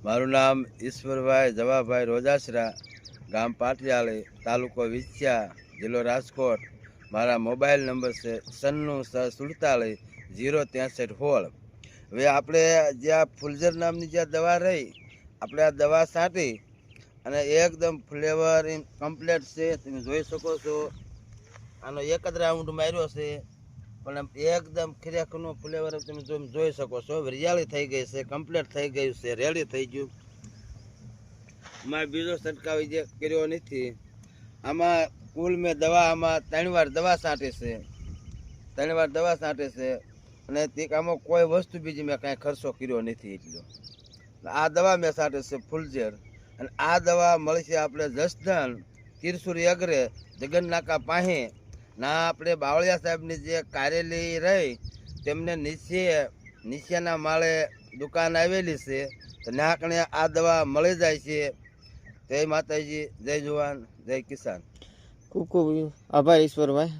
મારું નામ ઈશ્વરભાઈ જવાભાઈ રોજાસરા, ગામ પાટિયાળી, તાલુકો વિછિયા, જિલ્લો રાજકોટ. મારા મોબાઈલ નંબર છે 9647406316. હવે આપણે જ્યાં ફૂલઝર નામની જ્યાં દવા રહી, આપણે આ દવા છાંટી અને એકદમ ફ્લેવર કમ્પ્લેટ છે. તમે જોઈ શકો છો, આનો એક જ રાઉન્ડ માર્યો છે, પણ એકદમ ખરેખરનું ફ્લેવર તમે જોઈ શકો છો. હરિયાળી થઈ ગઈ છે, કમ્પ્લીટ થઈ ગયું છે, રેડી થઈ ગયું. આમાં બીજો છંટકાવ જે કર્યો નથી. આમાં કુલ મેં દવા આમાં 3 વાર દવા છાંટી છે, 3 વાર દવા છાંટી છે. અને તે આમાં કોઈ વસ્તુ બીજી મેં કાંઈ ખર્ચો કર્યો નથી એટલો. આ દવા મેં છાંટી છે ફૂલઝેર. અને આ દવા મળશે આપણે જસદણ કિરસુરી અગ્રે જગન્નાકા પાસે ના આપણે બાવળિયા સાહેબની જે કારેલી રહી તેમને નીચેના માળે દુકાન આવેલી છે. તો નાકણે આ દવા મળી જાય છે. જય માતાજી, જય જવાન, જય કિસાન. ખૂબ ખૂબ આભાર ઈશ્વરભાઈ.